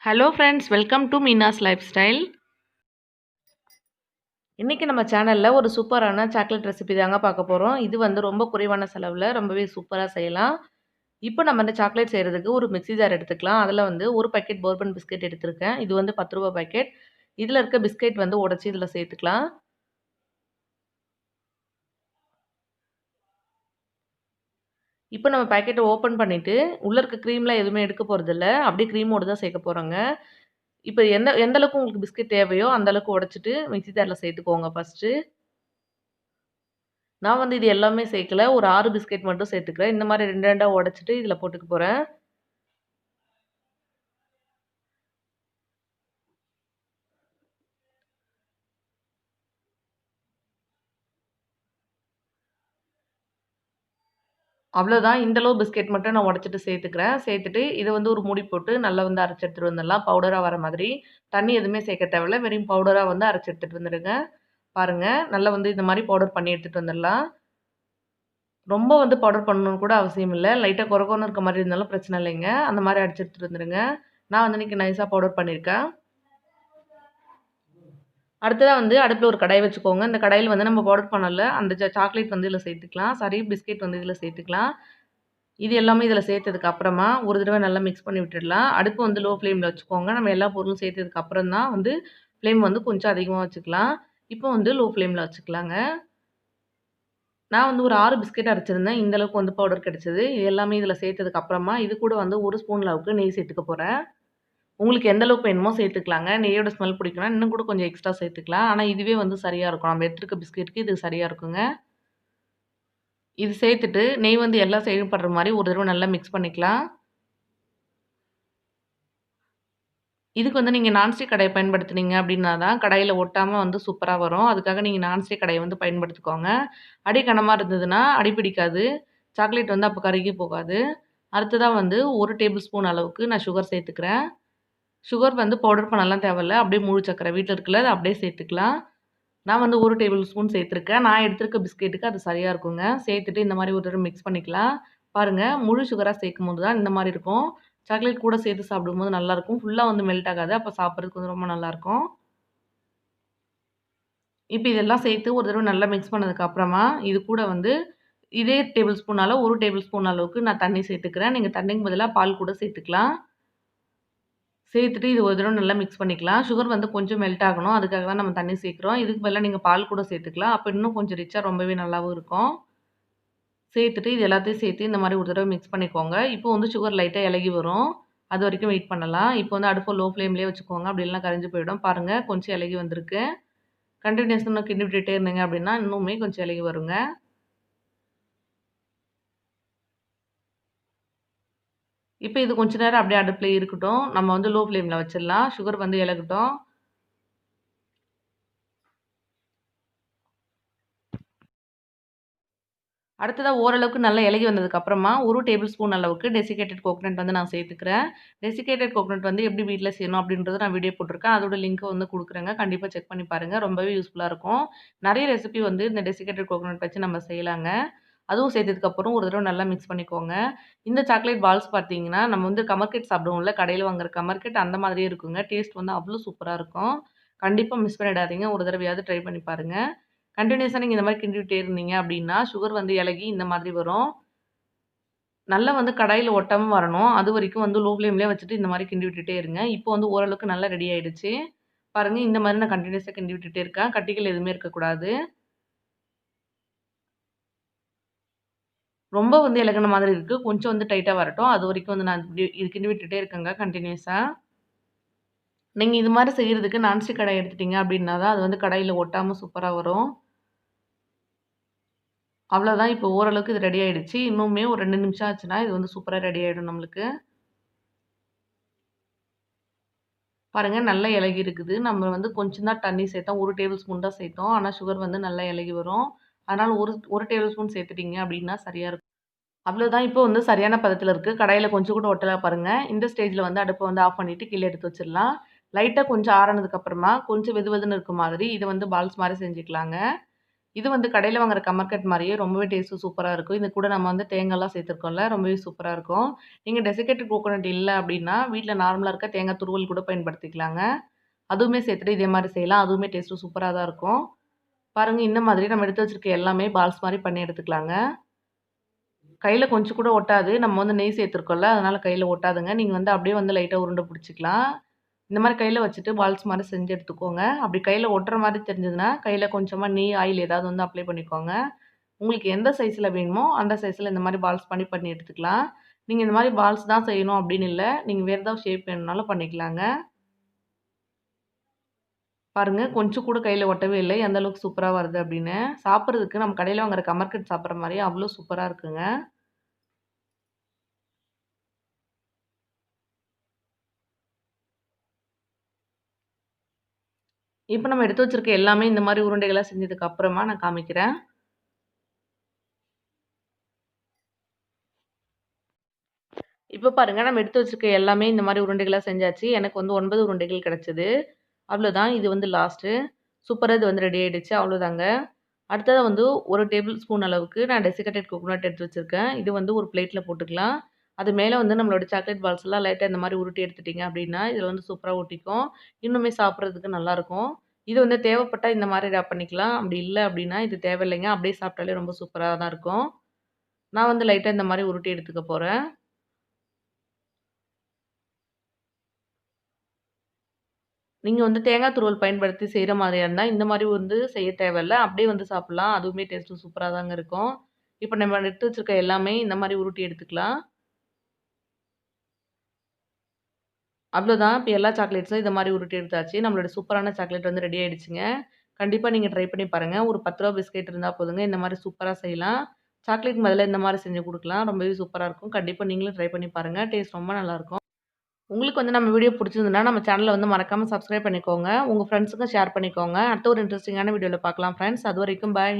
Hello friends, welcome to Meena's life style. இன்றைக்கி நம்ம சேனலில் ஒரு சூப்பரான சாக்லேட் ரெசிபி தாங்க பார்க்க போகிறோம். இது வந்து ரொம்ப குறைவான செலவில் ரொம்பவே சூப்பராக செய்யலாம். இப்போ நம்ம இந்த சாக்லேட் செய்கிறதுக்கு ஒரு மிக்ஸி ஜார் எடுத்துக்கலாம். அதில் வந்து ஒரு பாக்கெட் பourbon பிஸ்கெட் எடுத்திருக்கேன். இது வந்து 10 ரூபா பாக்கெட். இதில் இருக்க பிஸ்கெட் வந்து உடச்சி இதில் சேர்த்துக்கலாம். இப்போ நம்ம பாக்கெட்டை ஓப்பன் பண்ணிவிட்டு உள்ளே இருக்க க்ரீம்லாம் எதுவுமே எடுக்க போகிறதில்ல. அப்படியே க்ரீமோடு தான் சேர்க்க போகிறோங்க. இப்போ எந்த அளவுக்கு உங்களுக்கு பிஸ்கெட் தேவையோ அந்த அளவுக்கு உடைச்சிட்டு மிக்ஸி ஜாரில் சேர்த்துக்கோங்க ஃபஸ்ட்டு. நான் வந்து இது எல்லாமே சேர்க்கல. ஒரு 6 பிஸ்கெட் மட்டும் சேர்த்துக்கிறேன். இந்த மாதிரி 2 2டா உடைச்சிட்டு இதில் போட்டுக்க போறேன். அவ்வளோதான். இந்த அளவு பிஸ்கெட் மட்டும் நான் உடைச்சிட்டு சேர்த்துக்கிறேன். சேர்த்துட்டு இதை வந்து ஒரு மூடி போட்டு நல்லா வந்து அரைச்சு எடுத்துட்டு வந்துடலாம். பவுடரா வர மாதிரி. தண்ணி எதுவுமே சேர்க்க தேவையில்ல. வெறும் பவுடரா வந்து அரைச்சு எடுத்துட்டு வந்துடுங்க. பாருங்க, நல்லா வந்து இந்த மாதிரி பவுடர் பண்ணி எடுத்துட்டு வந்துடலாம். ரொம்ப வந்து பவுடர் பண்ணணும்னு கூட அவசியம் இல்ல. லைட்டா கொர கொரன்னு இருக்க மாதிரி இருந்தாலும் பிரச்சனை இல்லைங்க. அந்த மாதிரி அரைச்சு எடுத்துட்டு வந்துடுங்க. நான் வந்து இன்னைக்கு நைஸா பவுடர் பண்ணியிருக்கேன். அடுத்ததா வந்து அடுப்புல ஒரு கடாய் வச்சுக்கோங்க. இந்த கடாயில வந்து நம்ம பவுடர் பண்ணல அந்த சாக்லேட் வந்து இதில சேர்த்துக்கலாம். சாரி, பிஸ்கெட் வந்து இதில சேர்த்துக்கலாம். இது எல்லாமே இதில சேர்த்ததுக்கு அப்புறமா ஒரு தடவை நல்லா மிக்ஸ் பண்ணி விட்டுடலாம். அடுப்பு வந்து லோ ஃப்ளேம்ல வச்சுக்கோங்க. நம்ம எல்லா பொருளும் சேர்த்ததுக்கு அப்புறம் தான் வந்து ஃப்ளேம் வந்து கொஞ்சம் அதிகமா வச்சுக்கலாம். இப்போ வந்து லோ ஃப்ளேம்ல வச்சுக்கலாங்க. நான் வந்து ஒரு 6 பிஸ்கெட் அரைச்சிருந்தேன். இந்த அளவுக்கு வந்து பவுடர் கிடைச்சது. இது எல்லாமே இதில சேர்த்ததுக்கு அப்புறமா இது கூட வந்து 1 ஸ்பூன் அளவுக்கு நெய் சேர்த்துக்க போறேன். உங்களுக்கு எந்த அளவுக்கு வேணுமோ சேர்த்துக்கலாங்க. நெய்யோட ஸ்மெல் பிடிக்கும்னா இன்னும் கூட கொஞ்சம் எக்ஸ்ட்ரா சேர்த்துக்கலாம். ஆனா இதுவே வந்து சரியா இருக்கும். நம்ம எடுத்துருக்க பிஸ்கெட்க்கு இது சரியா இருக்குங்க. இது சேர்த்துட்டு நெய் வந்து எல்லா சைடும் படுற மாரி ஒரு தடவை நல்லா மிக்ஸ் பண்ணிக்கலாம். இதுக்கு வந்து நீங்க நான்ஸ்டிக் கடாய் பயன்படுத்துனீங்க அப்படின்னா தான் கடாயில ஒட்டாம வந்து சூப்பரா வரும். அதுக்காக நீங்க நான்ஸ்டிக் கடாய வந்து பயன்படுத்திக்கோங்க. அடி கனமா இருந்ததுன்னா அடி பிடிக்காது. சாக்லேட் வந்து அப்போ கருகி போகாது. அடுத்ததா வந்து 1 டேபிள் ஸ்பூன் அளவுக்கு நான் சுகர் சேர்த்துக்கிறேன். சுகர் வந்து பவுடர் பண்ணலாம் தேவையில்ல. அப்படியே முழு சர்க்கரை வீட்ல இருக்குல்ல, அத அப்படியே சேர்த்துக்கலாம். நான் வந்து 1 டேபிள் ஸ்பூன் சேர்த்துருக்கேன். நான் எடுத்திருக்க பிஸ்கெட்டுக்கு அது சரியா இருக்குங்க. சேர்த்துட்டு இந்த மாரி ஒரு தடவ மிக்ஸ் பண்ணிக்கலாம். பாருங்க, முழு சுகரா சேர்க்கும்போது தான் இந்த மாரி இருக்கும். சாக்லேட் கூட சேர்த்து சாப்பிடும்போது நல்லாயிருக்கும். ஃபுல்லா வந்து மெல்ட் ஆகாது. அப்ப சாப்பிடுறதுக்கு வந்து ரொம்ப நல்லாயிருக்கும். இப்ப இதெல்லாம் சேர்த்து ஒரு தடவ நல்லா மிக்ஸ் பண்ணதுக்கு அப்புறமா, இது கூட வந்து இதே டேபிள் ஸ்பூனால 1 டேபிள் ஸ்பூன் அளவுக்கு நான் தண்ணி சேர்த்துக்கிறேன். நீங்க தண்ணிக்கு பதிலா பால் கூட சேர்த்துக்கலாம். சேர்த்துட்டு இது ஒரு தடவ நல்லா மிக்ஸ் பண்ணிக்கலாம். சுகர் வந்து கொஞ்சம் மெல்ட் ஆகணும். அதுக்காக தான் நம்ம தண்ணி சேர்க்குறோம். இதுக்கு பதிலா நீங்க பால் கூட சேர்த்துக்கலாம். அப்ப இன்னும் கொஞ்சம் ரிச்சா ரொம்பவே நல்லாவும் இருக்கும். சேர்த்துட்டு இது எல்லாத்தையும் சேர்த்து இந்த மாரி ஒரு தடவ மிக்ஸ் பண்ணிக்கோங்க. இப்போ வந்து சுகர் லைட்டா இளகி வரும். அதுவரைக்கும் வெயிட் பண்ணலாம். இப்போ வந்து அடுப்ப லோ ஃப்ளேம்லயே வச்சுக்கோங்க. அப்படி இல்லனா கரிஞ்சு போயிடும். பாருங்க, கொஞ்சம் இளகி வந்திருக்கு. கன்டினியூஸா இன்னும் கிண்டி விட்டுட்டே இருந்தீங்க அப்படின்னா, இன்னுமே கொஞ்சம் இளகி வருங்க. இப்ப இது கொஞ்ச நேரம் அப்படியே அடுப்புலயே இருக்கட்டும். நம்ம வந்து லோ ஃப்ளேம்ல வச்சிடலாம். சுகர் வந்து இளகட்டும். அடுத்ததா ஓரளவுக்கு நல்லா இளகி வந்ததுக்கு அப்புறமா 1 டேபிள் ஸ்பூன் அளவுக்கு டெசிகேட்டட் கோகனட் வந்து நான் சேர்த்துக்கிறேன். டெசிகேட்டட் கோகனட் வந்து எப்படி வீட்ல செய்யணும் அப்படின்றத நான் வீடியோ போட்டிருக்கேன். அதோட லிங்க் வந்து குடுக்குறேங்க. கண்டிப்பா செக் பண்ணி பாருங்க. ரொம்பவே யூஸ்ஃபுல்லா இருக்கும். நெறைய ரெசிபி வந்து இந்த டெசிகேட்டட் கோகனட் வச்சு நம்ம செய்யலாங்க. அதுவும் சேர்த்ததுக்கு அப்புறம் ஒரு தடவ நல்லா மிக்ஸ் பண்ணிக்கோங்க. இந்த சாக்லேட் பால்ஸ் பார்த்தீங்கன்னா, நம்ம வந்து கமர்கெட் சாப்பிடுவோம்ல, கடையில வாங்குற கமர்கெட் அந்த மாதிரியே இருக்குங்க. டேஸ்ட் வந்து அவ்ளோ சூப்பரா இருக்கும். கண்டிப்பா மிஸ் பண்ணிடாதீங்க. ஒரு தடவையாவது ட்ரை பண்ணி பாருங்க. கன்டினியூஸா நீங்க இந்த மாரி கிண்டி விட்டே இருந்தீங்க அப்டின்னா, சுகர் வந்து இளகி இந்த மாதிரி வரும். நல்லா வந்து கடாயில ஒட்டாம வரணும். அதுவரைக்கும் வந்து லோ ஃப்ளேம்லயே வச்சுட்டு இந்த மாரி கிண்டி விட்டுட்டே இருங்க. இப்போ வந்து ஓரளவுக்கு நல்லா ரெடி ஆயிடுச்சு. பாருங்க, இந்த மாரி நான் கன்டினியூஸா கிண்டி விட்டுட்டே இருக்கேன். கட்டிகள் எதுவுமே இருக்கக்கூடாது. ரொம்ப வந்து இலகுன மாதிரி இருக்கு. கொஞ்சம் வந்து டைட்டா வரட்டும். அதுவரைக்கும் வந்து நான் இப்டி இது கிண்டி விட்டுட்டே இருக்கேங்க கன்டினியூஸா. நீங்க இது மாரி செய்றதுக்கு நான்ஸ்டிக் கடாய் எடுத்துட்டீங்க அப்டின்னா தான் அது வந்து கடாயில ஒட்டாம சூப்பரா வரும். அவ்வளோதான். இப்போ ஓரளவுக்கு இது ரெடி ஆயிடுச்சு. இன்னுமே ஒரு 2 நிமிஷம் ஆச்சுன்னா, இது வந்து சூப்பரா ரெடி ஆயிடும் நம்மளுக்கு. பாருங்க, நல்லா இளகி இருக்குது. நம்ம வந்து கொஞ்சம் தான் தண்ணி சேர்த்தோம். 1 டேபிள் ஸ்பூன் தான் சேர்த்தோம். ஆனா சுகர் வந்து நல்லா இளகி வரும். அதனால 1 டேபிள் ஸ்பூன் சேர்த்துட்டீங்க அப்டின்னா சரியா இருக்கும். அவ்வளோதான், இப்போ வந்து சரியான பதத்தில இருக்கு. கடாயில கொஞ்சம் கூட ஒட்டல பாருங்க. இந்த ஸ்டேஜ்ல வந்து அடுப்ப வந்து ஆஃப் பண்ணிட்டு கீழ எடுத்து வச்சிடலாம். லைட்டா கொஞ்சம் ஆறுனதுக்கு அப்புறமா கொஞ்சம் வெது வெதுன்னு இருக்க மாதிரி இத வந்து பால்ஸ் மாரி செஞ்சுக்கலாங்க. இது வந்து கடையில வாங்குற கமர்கட் மாரியே ரொம்பவே டேஸ்ட்டு சூப்பரா இருக்கும். இது கூட நம்ம வந்து தேங்காய்லாம் சேர்த்துருக்கோம்ல, ரொம்பவே சூப்பரா இருக்கும். நீங்க டெசிகேட்டட் கோகோனட் இல்ல அப்டின்னா, வீட்ல நார்மலா இருக்க தேங்காய் துருவல் கூட பயன்படுத்திக்கலாங்க. அதுவுமே சேர்த்துட்டு இதே மாரி செய்யலாம். அதுவுமே டேஸ்ட்டு சூப்பரா தான் இருக்கும். பாருங்க இந்த மாதிரி நம்ம எடுத்து வச்சிருக்க எல்லாமே பால்ஸ் மாரி பண்ணி எடுத்துக்கலாங்க. கையில கொஞ்சம் கூட ஒட்டாது. நம்ம வந்து நெய் சேர்த்துருக்கோம்ல, அதனால கையில ஒட்டாதுங்க. நீங்க வந்து அப்படியே வந்து லைட்டா உருண்ட புடிச்சுக்கலாம். இந்த மாரி கையில வச்சுட்டு பால்ஸ் மாரி செஞ்சு எடுத்துக்கோங்க. அப்படி கையில ஒட்டுற மாரி தெரிஞ்சதுன்னா, கையில கொஞ்சமா நெய், ஆயில் ஏதாவது வந்து அப்ளை பண்ணிக்கோங்க. உங்களுக்கு எந்த சைஸ்ல வேணுமோ, அந்த சைஸ்ல இந்த மாரி பால்ஸ் பண்ணி எடுத்துக்கலாம். நீங்க இந்த மாரி பால்ஸ் தான் செய்யணும் அப்படின்னு இல்ல. நீங்க வேற ஏதாவது ஷேப் வேணும்னாலும் பண்ணிக்கலாங்க. பாருங்க கொஞ்சம் கூட கையில ஒட்டவே இல்ல. எந்த அளவுக்கு சூப்பரா வருது அப்படின்னு. சாப்பிடுறதுக்கு நம்ம கடையில வாங்குற கமர்கட் சாப்பிடுற மாரியே அவ்ளோ சூப்பரா இருக்குங்க. இப்ப நம்ம எடுத்து வச்சிருக்க எல்லாமே இந்த மாரி உருண்டைகளா செஞ்சதுக்கு அப்புறமா நான் காமிக்கிறேன். இப்ப பாருங்க நம்ம எடுத்து வச்சிருக்க எல்லாமே இந்த மாரி உருண்டைகளா செஞ்சாச்சு. எனக்கு வந்து 9 உருண்டைகள் கிடைச்சது. அவ்வளோதான். இது வந்து லாஸ்ட்டு. சூப்பரா இது வந்து ரெடி ஆயிடுச்சு. அவ்வளோதாங்க. அடுத்ததா வந்து 1 டேபிள் ஸ்பூன் அளவுக்கு நான் டெசிகேட்டட் கோகோனட் எடுத்து வச்சிருக்கேன். இது வந்து ஒரு பிளேட்ல போட்டுக்கலாம். அது மேல வந்து நம்மளோட சாக்லேட் பால்ஸ்லாம் லைட்டா இந்த மாரி உருட்டி எடுத்துட்டீங்க அப்டின்னா, இதுல வந்து சூப்பரா ஒட்டிக்கும். இன்னுமே சாப்பிடுறதுக்கு நல்லாருக்கும். இது வந்து தேவைப்பட்டா இந்த மாரி ரேப் பண்ணிக்கலாம். அப்படி இல்ல அப்டின்னா, இது தேவையில்லைங்க. அப்படியே சாப்பிட்டாலே ரொம்ப சூப்பரா தான் இருக்கும். நான் வந்து லைட்டா இந்த மாரி உருட்டி எடுத்துக்க போறேன். நீங்க வந்து தேங்காய் துருவல் பயன்படுத்தி செய்ற மாரியா இருந்தா, இந்த மாரி வந்து செய்ய தேவையில்ல. அப்படியே வந்து சாப்பிடலாம். அதுவுமே டேஸ்ட்டு சூப்பரா தாங்க இருக்கும். இப்ப நம்ம எடுத்து வச்சிருக்க எல்லாமே இந்த மாரி உருட்டி எடுத்துக்கலாம். அவ்வளோதான். இப்ப எல்லா சாக்லேட்ஸும் இந்த மாரி உருட்டி எடுத்தாச்சு. நம்மளோட சூப்பரான சாக்லேட் வந்து ரெடி ஆயிடுச்சுங்க. கண்டிப்பா நீங்க ட்ரை பண்ணி பாருங்க. ஒரு ரூ. 10 பிஸ்கெட் இருந்தா போதுங்க. இந்த மாரி சூப்பரா செய்யலாம். சாக்லேட் பதிலா இந்த மாரி செஞ்சு குடுக்கலாம். ரொம்பவே சூப்பரா இருக்கும். கண்டிப்பா நீங்களும் ட்ரை பண்ணி பாருங்க. டேஸ்ட் ரொம்ப நல்லாருக்கும். உங்களுக்கு வந்து நம்ம வீடியோ புடிச்சிருந்ததுன்னா, நம்ம சேனல வந்து மறக்காம சப்ஸ்கிரைப் பண்ணிக்கோங்க. உங்க ஃப்ரெண்ட்ஸுக்கும் ஷேர் பண்ணிக்கோங்க. அடுத்த ஒரு இன்ட்ரஸ்டிங்கான வீடியோல பார்க்கலாம் ஃப்ரெண்ட்ஸ். அதுவரைக்கும் பாய்.